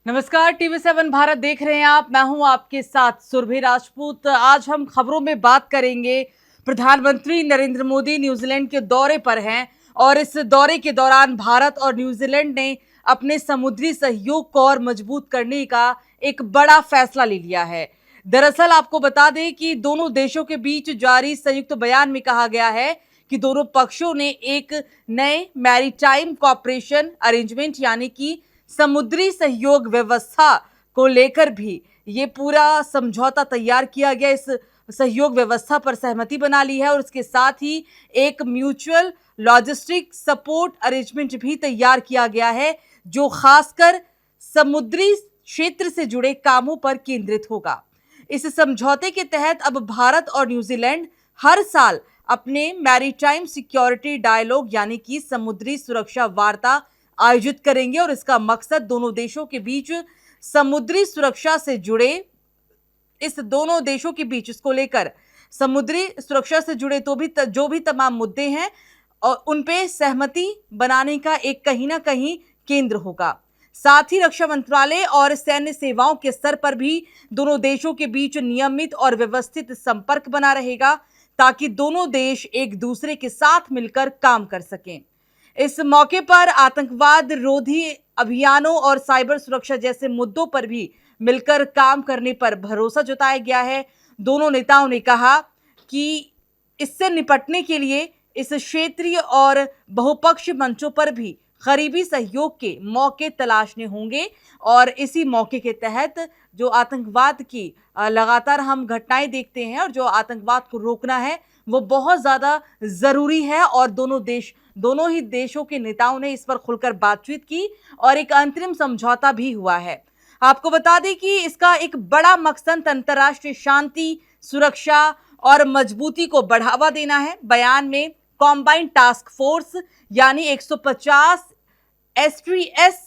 नमस्कार, टीवी7 भारत देख रहे हैं आप। मैं हूं आपके साथ सुरभि राजपूत। आज हम खबरों में बात करेंगे। प्रधानमंत्री नरेंद्र मोदी न्यूजीलैंड के दौरे पर हैं और इस दौरे के दौरान भारत और न्यूजीलैंड ने अपने समुद्री सहयोग को और मजबूत करने का एक बड़ा फैसला ले लिया है। दरअसल आपको बता दें कि दोनों देशों के बीच जारी संयुक्त बयान में कहा गया है कि दोनों पक्षों ने एक नए मैरीटाइम कॉपरेशन अरेंजमेंट यानी कि समुद्री सहयोग व्यवस्था को लेकर भी ये पूरा समझौता तैयार किया गया। इस सहयोग व्यवस्था पर सहमति बना ली है और उसके साथ ही एक म्यूचुअल लॉजिस्टिक सपोर्ट अरेंजमेंट भी तैयार किया गया है, जो खासकर समुद्री क्षेत्र से जुड़े कामों पर केंद्रित होगा। इस समझौते के तहत अब भारत और न्यूजीलैंड हर साल अपने मैरीटाइम सिक्योरिटी डायलॉग यानी कि समुद्री सुरक्षा वार्ता आयोजित करेंगे और इसका मकसद दोनों देशों के बीच समुद्री सुरक्षा से जुड़े दोनों देशों के बीच इसको लेकर समुद्री सुरक्षा से जुड़े जो भी तमाम मुद्दे हैं और उन पे सहमति बनाने का एक कहीं ना कहीं केंद्र होगा। साथ ही रक्षा मंत्रालय और सैन्य सेवाओं के स्तर पर भी दोनों देशों के बीच नियमित और व्यवस्थित संपर्क बना रहेगा, ताकि दोनों देश एक दूसरे के साथ मिलकर काम कर सकें। इस मौके पर आतंकवाद रोधी अभियानों और साइबर सुरक्षा जैसे मुद्दों पर भी मिलकर काम करने पर भरोसा जताया गया है। दोनों नेताओं ने कहा कि इससे निपटने के लिए इस क्षेत्रीय और बहुपक्षीय मंचों पर भी करीबी सहयोग के मौके तलाशने होंगे और इसी मौके के तहत जो आतंकवाद की लगातार हम घटनाएं देखते हैं और जो आतंकवाद को रोकना है वो बहुत ज्यादा जरूरी है और दोनों ही देशों के नेताओं ने इस पर खुलकर बातचीत की और एक अंतरिम समझौता भी हुआ है। आपको बता दें कि इसका एक बड़ा मकसद अंतर्राष्ट्रीय शांति, सुरक्षा और मजबूती को बढ़ावा देना है। बयान में कॉम्बाइंड टास्क फोर्स यानी 150 एसटीएस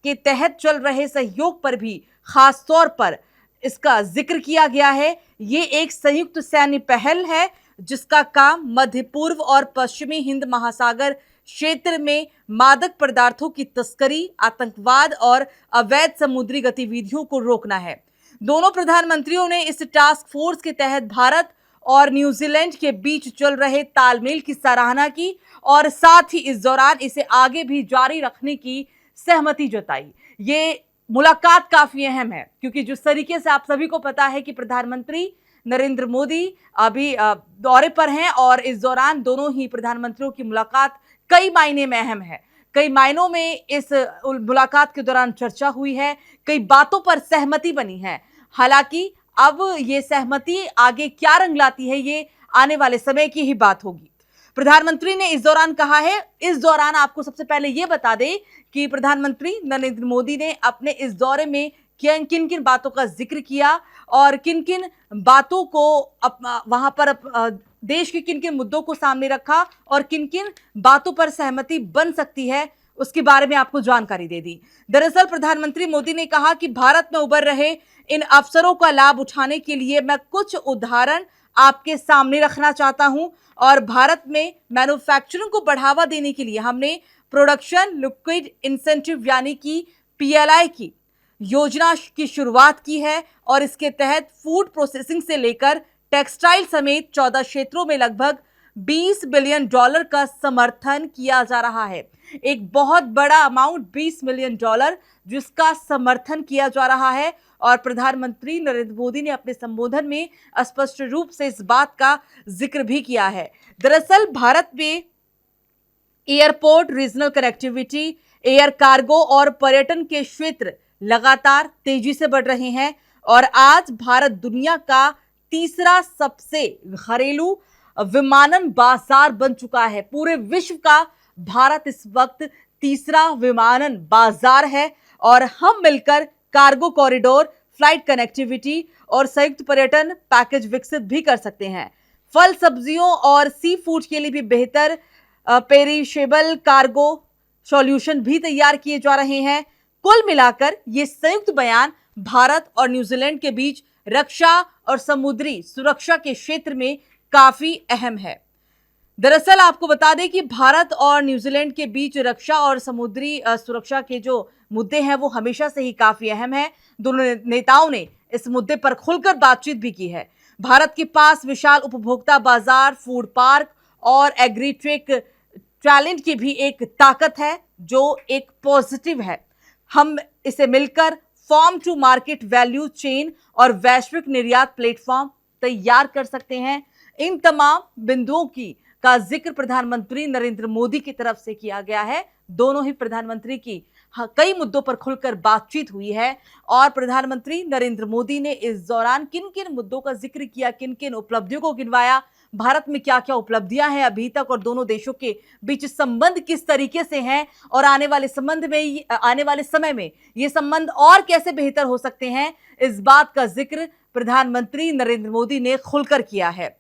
के तहत चल रहे सहयोग पर भी खास तौर पर इसका जिक्र किया गया है। ये एक संयुक्त सैन्य पहल है जिसका काम मध्य पूर्व और पश्चिमी हिंद महासागर क्षेत्र में मादक पदार्थों की तस्करी, आतंकवाद और अवैध समुद्री गतिविधियों को रोकना है। दोनों प्रधानमंत्रियों ने इस टास्क फोर्स के तहत भारत और न्यूजीलैंड के बीच चल रहे तालमेल की सराहना की और साथ ही इस दौरान इसे आगे भी जारी रखने की सहमति जताई। ये मुलाकात काफी अहम है क्योंकि जिस तरीके से आप सभी को पता है कि प्रधानमंत्री नरेंद्र मोदी अभी दौरे पर हैं और इस दौरान दोनों ही प्रधानमंत्रियों की मुलाकात कई मायने में अहम है। कई मायनों में इस मुलाकात के दौरान चर्चा हुई है, कई बातों पर सहमति बनी है। हालांकि अब ये सहमति आगे क्या रंग लाती है ये आने वाले समय की ही बात होगी। प्रधानमंत्री ने इस दौरान कहा है, इस दौरान आपको सबसे पहले ये बता दें कि प्रधानमंत्री नरेंद्र मोदी ने अपने इस दौरे में किन किन बातों का जिक्र किया और किन किन बातों को वहां पर देश के किन किन मुद्दों को सामने रखा और किन किन बातों पर सहमति बन सकती है, उसके बारे में आपको जानकारी दे दी। दरअसल प्रधानमंत्री मोदी ने कहा कि भारत में उभर रहे इन अवसरों का लाभ उठाने के लिए मैं कुछ उदाहरण आपके सामने रखना चाहता हूं और भारत में मैन्युफैक्चरिंग को बढ़ावा देने के लिए हमने प्रोडक्शन लिक्विड इंसेंटिव यानी कि पीएलआई की योजना की शुरुआत की है और इसके तहत फूड प्रोसेसिंग से लेकर टेक्सटाइल समेत 14 क्षेत्रों में लगभग $20 बिलियन का समर्थन किया जा रहा है। एक बहुत बड़ा अमाउंट $20 मिलियन जिसका समर्थन किया जा रहा है और प्रधानमंत्री नरेंद्र मोदी ने अपने संबोधन में स्पष्ट रूप से इस बात का जिक्र भी किया है। दरअसल भारत में airport, regional connectivity, air cargo और पर्यटन के क्षेत्र लगातार तेजी से बढ़ रहे हैं और आज भारत दुनिया का तीसरा सबसे घरेलू विमानन बाजार बन चुका है। पूरे विश्व का भारत इस वक्त तीसरा विमानन बाजार है और हम मिलकर कार्गो कॉरिडोर, फ्लाइट कनेक्टिविटी और संयुक्त पर्यटन पैकेज विकसित भी कर सकते हैं। फल, सब्जियों और सी फूड के लिए भी बेहतर पेरिशेबल कार्गो सॉल्यूशन भी तैयार किए जा रहे हैं। कुल मिलाकर ये संयुक्त बयान भारत और न्यूजीलैंड के बीच रक्षा और समुद्री सुरक्षा के क्षेत्र में काफी अहम है। दरअसल आपको बता दें कि भारत और न्यूजीलैंड के बीच रक्षा और समुद्री सुरक्षा के जो मुद्दे हैं वो हमेशा से ही काफी अहम है। दोनों नेताओं ने इस मुद्दे पर खुलकर बातचीत भी की है। भारत के पास विशाल उपभोक्ता बाजार, फूड पार्क और एग्रीट्रेक टैलेंट की भी एक ताकत है जो एक पॉजिटिव है। हम इसे मिलकर farm to market value chain और वैश्विक निर्यात प्लेटफॉर्म तैयार कर सकते हैं। इन तमाम बिंदुओं की का जिक्र प्रधानमंत्री नरेंद्र मोदी की तरफ से किया गया है। दोनों ही प्रधानमंत्री की कई मुद्दों पर खुलकर बातचीत हुई है और प्रधानमंत्री नरेंद्र मोदी ने इस दौरान किन किन मुद्दों का जिक्र किया, किन किन उपलब्धियों को गिनवाया, भारत में क्या क्या उपलब्धियां हैं अभी तक और दोनों देशों के बीच संबंध किस तरीके से हैं और आने वाले समय में ये संबंध और कैसे बेहतर हो सकते हैं, इस बात का जिक्र प्रधानमंत्री नरेंद्र मोदी ने खुलकर किया है।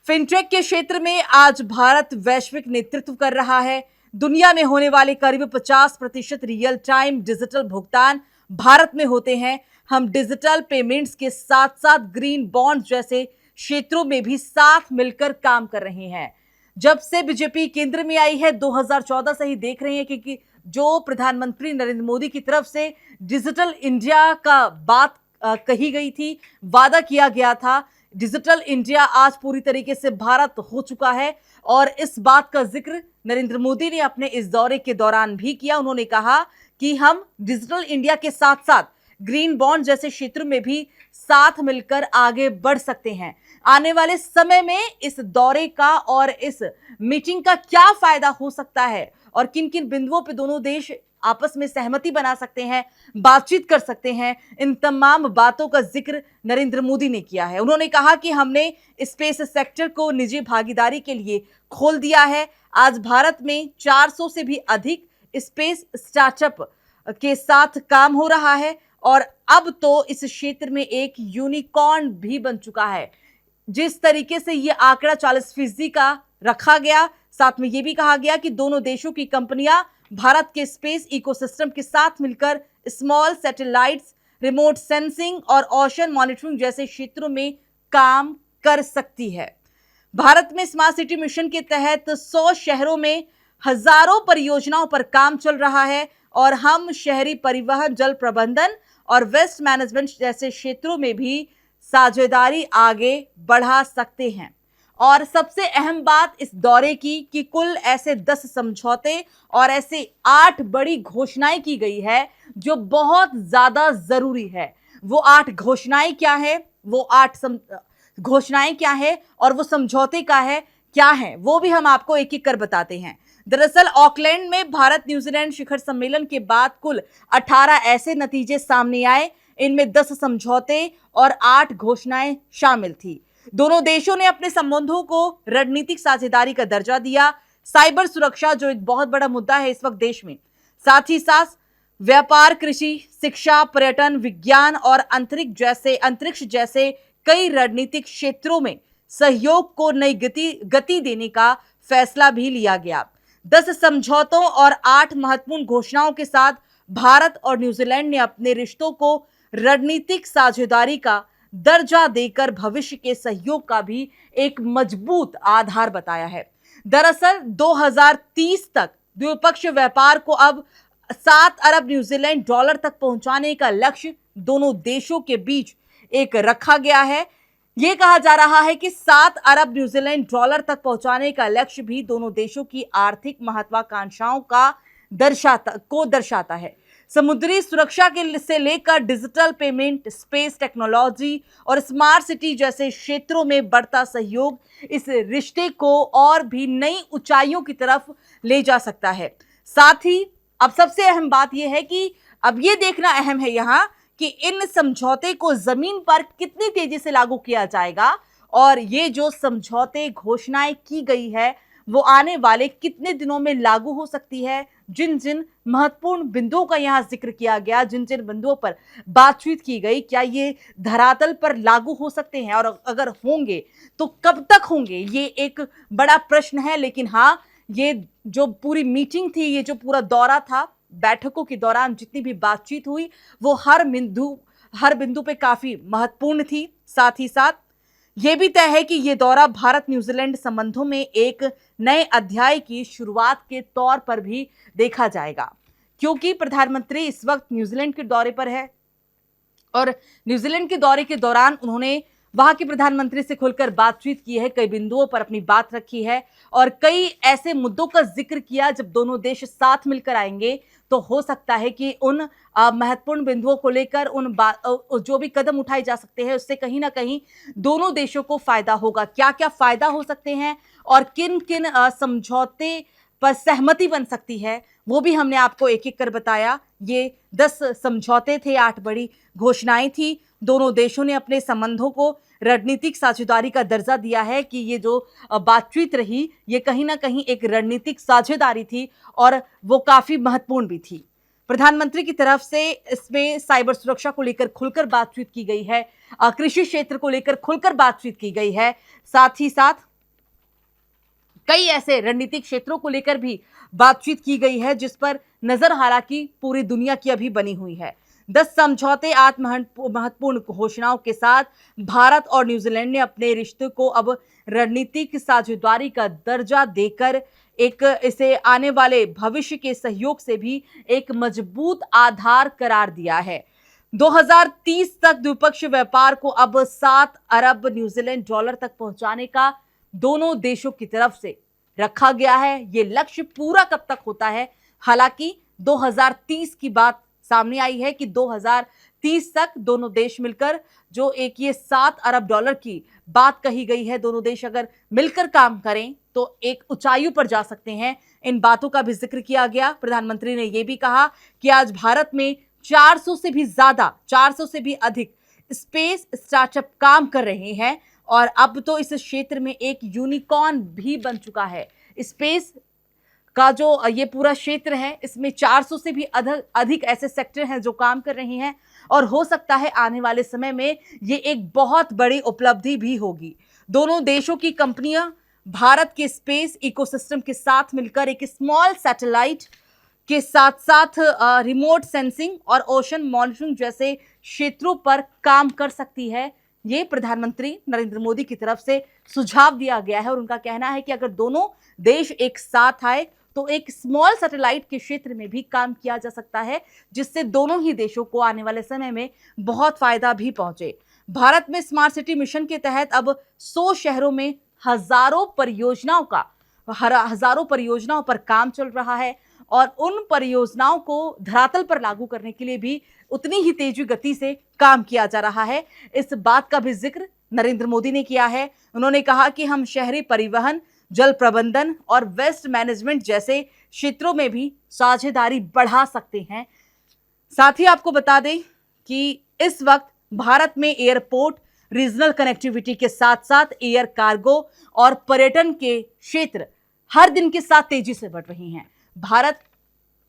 फिनटेक के क्षेत्र में आज भारत वैश्विक नेतृत्व कर रहा है। दुनिया में होने वाले करीब 50% रियल टाइम डिजिटल भुगतान भारत में होते हैं। हम डिजिटल पेमेंट्स के साथ साथ ग्रीन बॉन्ड जैसे क्षेत्रों में भी साथ मिलकर काम कर रहे हैं। जब से बीजेपी केंद्र में आई है 2014 से ही देख रहे हैं कि जो प्रधानमंत्री नरेंद्र मोदी की तरफ से डिजिटल इंडिया का बात कही गई थी, वादा किया गया था, डिजिटल इंडिया आज पूरी तरीके से भारत हो चुका है और इस बात का जिक्र नरेंद्र मोदी ने अपने इस दौरे के दौरान भी किया। उन्होंने कहा कि हम डिजिटल इंडिया के साथ साथ ग्रीन बॉन्ड जैसे क्षेत्र में भी साथ मिलकर आगे बढ़ सकते हैं। आने वाले समय में इस दौरे का और इस मीटिंग का क्या फायदा हो सकता है और किन किन बिंदुओं पर दोनों देश आपस में सहमति बना सकते हैं, बातचीत कर सकते हैं, इन तमाम बातों का जिक्र नरेंद्र मोदी ने किया है। उन्होंने कहा कि हमने स्पेस सेक्टर को निजी भागीदारी के लिए खोल दिया है। आज भारत में 400 से भी अधिक स्पेस स्टार्टअप के साथ काम हो रहा है और अब तो इस क्षेत्र में एक यूनिकॉर्न भी बन चुका है। जिस तरीके से ये आंकड़ा 40% का रखा गया, साथ में ये भी कहा गया कि दोनों देशों की कंपनियां भारत के स्पेस इकोसिस्टम के साथ मिलकर स्मॉल सैटेलाइट्स, रिमोट सेंसिंग और ओशन मॉनिटरिंग जैसे क्षेत्रों में काम कर सकती है। भारत में स्मार्ट सिटी मिशन के तहत 100 शहरों में हजारों परियोजनाओं पर काम चल रहा है और हम शहरी परिवहन, जल प्रबंधन और वेस्ट मैनेजमेंट जैसे क्षेत्रों में भी साझेदारी आगे बढ़ा सकते हैं। और सबसे अहम बात इस दौरे की कि कुल ऐसे 10 समझौते और ऐसे 8 बड़ी घोषणाएं की गई है जो बहुत ज्यादा जरूरी है। वो 8 घोषणाएं क्या है, वो 8 घोषणाएं क्या है और वो समझौते क्या है, वो भी हम आपको एक एक कर बताते हैं। दरअसल ऑकलैंड में भारत न्यूजीलैंड शिखर सम्मेलन के बाद कुल 18 ऐसे नतीजे सामने आए। इनमें 10 समझौते और 8 घोषणाएं शामिल थी। दोनों देशों ने अपने संबंधों को रणनीतिक साझेदारी का दर्जा दिया। साइबर सुरक्षा जो एक बहुत बड़ा मुद्दा है इस वक्त देश में, साथ ही साथ व्यापार, कृषि, शिक्षा, पर्यटन, विज्ञान और अंतरिक्ष जैसे कई रणनीतिक क्षेत्रों में सहयोग को नई गति देने का फैसला भी लिया गया। 10 समझौतों और 8 महत्वपूर्ण घोषणाओं के साथ भारत और न्यूजीलैंड ने अपने रिश्तों को रणनीतिक साझेदारी का दर्जा देकर भविष्य के सहयोग का भी एक मजबूत आधार बताया है। दरअसल 2030 तक द्विपक्षीय व्यापार को अब 7 अरब न्यूजीलैंड डॉलर तक पहुंचाने का लक्ष्य दोनों देशों के बीच एक रखा गया है। यह कहा जा रहा है कि 7 अरब न्यूजीलैंड डॉलर तक पहुंचाने का लक्ष्य भी दोनों देशों की आर्थिक महत्वाकांक्षाओं का दर्शाता है। समुद्री सुरक्षा के से लेकर डिजिटल पेमेंट, स्पेस टेक्नोलॉजी और स्मार्ट सिटी जैसे क्षेत्रों में बढ़ता सहयोग इस रिश्ते को और भी नई ऊंचाइयों की तरफ ले जा सकता है। साथ ही अब सबसे अहम बात यह है कि अब ये देखना अहम है यहाँ कि इन समझौते को जमीन पर कितनी तेजी से लागू किया जाएगा और ये जो समझौते घोषणाएं की गई है वो आने वाले कितने दिनों में लागू हो सकती है। जिन जिन महत्वपूर्ण बिंदुओं का यहाँ जिक्र किया गया, जिन जिन बिंदुओं पर बातचीत की गई, क्या ये धरातल पर लागू हो सकते हैं और अगर होंगे तो कब तक होंगे, ये एक बड़ा प्रश्न है। लेकिन हाँ, ये जो पूरी मीटिंग थी, ये जो पूरा दौरा था, बैठकों के दौरान जितनी भी बातचीत हुई वो हर बिंदु पे काफी महत्वपूर्ण थी। साथ ही साथ यह भी तय है कि यह दौरा भारत न्यूजीलैंड संबंधों में एक नए अध्याय की शुरुआत के तौर पर भी देखा जाएगा, क्योंकि प्रधानमंत्री इस वक्त न्यूजीलैंड के दौरे पर है और न्यूजीलैंड के दौरे के दौरान उन्होंने वहां के प्रधानमंत्री से खुलकर बातचीत की है, कई बिंदुओं पर अपनी बात रखी है और कई ऐसे मुद्दों का जिक्र किया जब दोनों देश साथ मिलकर आएंगे तो हो सकता है कि उन महत्वपूर्ण बिंदुओं को लेकर जो भी कदम उठाए जा सकते हैं उससे कहीं ना कहीं दोनों देशों को फायदा होगा। क्या क्या फायदा हो सकते हैं और किन किन समझौते पर सहमति बन सकती है वो भी हमने आपको एक एक कर बताया। ये 10 समझौते थे, 8 बड़ी घोषणाएं थी। दोनों देशों ने अपने संबंधों को रणनीतिक साझेदारी का दर्जा दिया है कि ये जो बातचीत रही ये कहीं ना कहीं एक रणनीतिक साझेदारी थी और वो काफी महत्वपूर्ण भी थी। प्रधानमंत्री की तरफ से इसमें साइबर सुरक्षा को लेकर खुलकर बातचीत की गई है, कृषि क्षेत्र को लेकर खुलकर बातचीत की गई है, साथ ही साथ कई ऐसे रणनीतिक क्षेत्रों को लेकर भी बातचीत की गई है जिस पर नजर हालांकि पूरी दुनिया की अभी बनी हुई है। 10 समझौते, 8 महत्वपूर्ण घोषणाओं के साथ भारत और न्यूजीलैंड ने अपने रिश्ते को अब रणनीतिक साझेदारी का दर्जा देकर इसे आने वाले भविष्य के सहयोग से भी एक मजबूत आधार करार दिया है। 2030 तक द्विपक्षीय व्यापार को अब 7 अरब न्यूजीलैंड डॉलर तक पहुंचाने का दोनों देशों की तरफ से रखा गया है। ये लक्ष्य पूरा कब तक होता है, हालांकि 2030 की बात सामने आई है कि 2030 तक दोनों देश मिलकर जो एक ये 7 अरब डॉलर की बात कही गई है, दोनों देश अगर मिलकर काम करें तो एक ऊंचाइयों पर जा सकते हैं। इन बातों का भी जिक्र किया गया। प्रधानमंत्री ने यह भी कहा कि आज भारत में 400 से भी ज्यादा, 400 से भी अधिक स्पेस स्टार्टअप काम कर रहे हैं और अब तो इस क्षेत्र में एक यूनिकॉर्न भी बन चुका है। स्पेस का जो ये पूरा क्षेत्र है इसमें 400 से भी अधिक ऐसे सेक्टर हैं जो काम कर रहे हैं और हो सकता है आने वाले समय में ये एक बहुत बड़ी उपलब्धि भी होगी। दोनों देशों की कंपनियां भारत के स्पेस इकोसिस्टम के साथ मिलकर एक स्मॉल सैटेलाइट के साथ साथ रिमोट सेंसिंग और ओशन मॉनिटरिंग जैसे क्षेत्रों पर काम कर सकती है। ये प्रधानमंत्री नरेंद्र मोदी की तरफ से सुझाव दिया गया है और उनका कहना है कि अगर दोनों देश एक साथ आए तो एक स्मॉल सैटेलाइट के क्षेत्र में भी काम किया जा सकता है जिससे दोनों ही देशों को आने वाले समय में बहुत फायदा भी पहुंचे। भारत में स्मार्ट सिटी मिशन के तहत अब 100 शहरों में हजारों परियोजनाओं पर काम चल रहा है और उन परियोजनाओं को धरातल पर लागू करने के लिए भी उतनी ही तेजी गति से काम किया जा रहा है। इस बात का भी जिक्र नरेंद्र मोदी ने किया है। उन्होंने कहा कि हम शहरी परिवहन, जल प्रबंधन और वेस्ट मैनेजमेंट जैसे क्षेत्रों में भी साझेदारी बढ़ा सकते हैं। साथ ही आपको बता दें कि इस वक्त भारत में एयरपोर्ट, रीजनल कनेक्टिविटी के साथ साथ एयर कार्गो और पर्यटन के क्षेत्र हर दिन के साथ तेजी से बढ़ रही हैं। भारत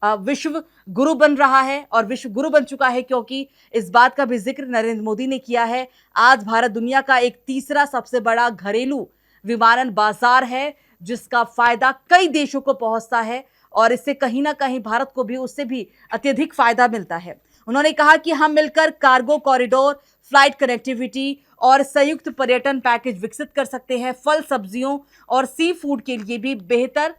विश्व गुरु बन रहा है और विश्व गुरु बन चुका है क्योंकि इस बात का भी जिक्र नरेंद्र मोदी ने किया है। आज भारत दुनिया का एक तीसरा सबसे बड़ा घरेलू विमानन बाजार है जिसका फायदा कई देशों को पहुंचता है और इससे कहीं ना कहीं भारत को भी उससे भी अत्यधिक फायदा मिलता है। उन्होंने कहा कि हम मिलकर कार्गो कॉरिडोर, फ्लाइट कनेक्टिविटी और संयुक्त पर्यटन पैकेज विकसित कर सकते हैं। फल, सब्जियों और सी फूड के लिए भी बेहतर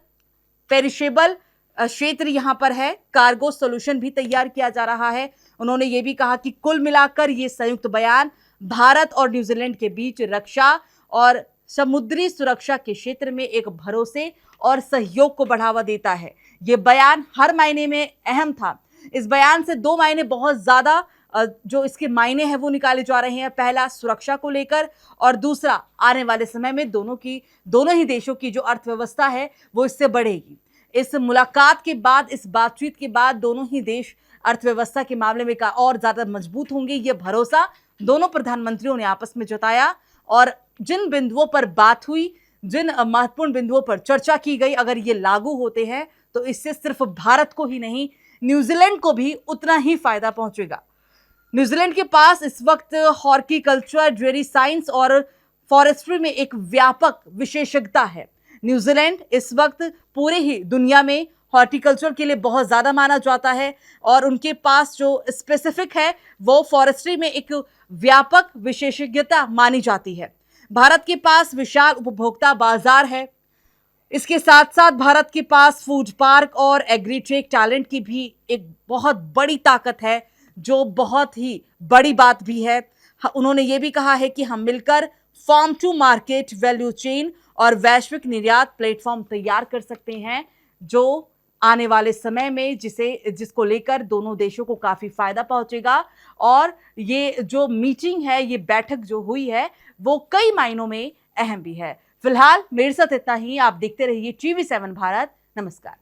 पेरिशेबल क्षेत्र यहां पर है। कार्गो सॉल्यूशन भी तैयार किया जा रहा है। उन्होंने ये भी कहा कि कुल मिलाकर ये संयुक्त बयान भारत और न्यूजीलैंड के बीच रक्षा और समुद्री सुरक्षा के क्षेत्र में एक भरोसे और सहयोग को बढ़ावा देता है। ये बयान हर मायने में अहम था। इस बयान से 2 मायने बहुत ज्यादा जो इसके मायने हैं वो निकाले जा रहे हैं। पहला सुरक्षा को लेकर और दूसरा आने वाले समय में दोनों ही देशों की जो अर्थव्यवस्था है वो इससे बढ़ेगी। इस मुलाकात के बाद, इस बातचीत के बाद दोनों ही देश अर्थव्यवस्था के मामले में और ज्यादा मजबूत होंगे। ये भरोसा दोनों प्रधानमंत्रियों ने आपस में जताया और जिन बिंदुओं पर बात हुई, जिन महत्वपूर्ण बिंदुओं पर चर्चा की गई, अगर ये लागू होते हैं तो इससे सिर्फ भारत को ही नहीं न्यूजीलैंड को भी उतना ही फायदा पहुंचेगा। न्यूजीलैंड के पास इस वक्त हॉर्टिकल्चर, डेयरी साइंस और फॉरेस्ट्री में एक व्यापक विशेषज्ञता है। न्यूजीलैंड इस वक्त पूरे ही दुनिया में हॉर्टिकल्चर के लिए बहुत ज़्यादा माना जाता है और उनके पास जो स्पेसिफिक है वो फॉरेस्ट्री में एक व्यापक विशेषज्ञता मानी जाती है। भारत के पास विशाल उपभोक्ता बाजार है। इसके साथ साथ भारत के पास फूड पार्क और एग्रीटेक टैलेंट की भी एक बहुत बड़ी ताकत है, जो बहुत ही बड़ी बात भी है। उन्होंने ये भी कहा है कि हम मिलकर farm to market, value chain और वैश्विक निर्यात प्लेटफॉर्म तैयार कर सकते हैं, जो आने वाले समय में जिसको लेकर दोनों देशों को काफी फायदा पहुंचेगा। और ये जो मीटिंग है, ये बैठक जो हुई है, वो कई मायनों में अहम भी है। फिलहाल मेरे साथ इतना ही। आप देखते रहिए TV7 भारत। नमस्कार।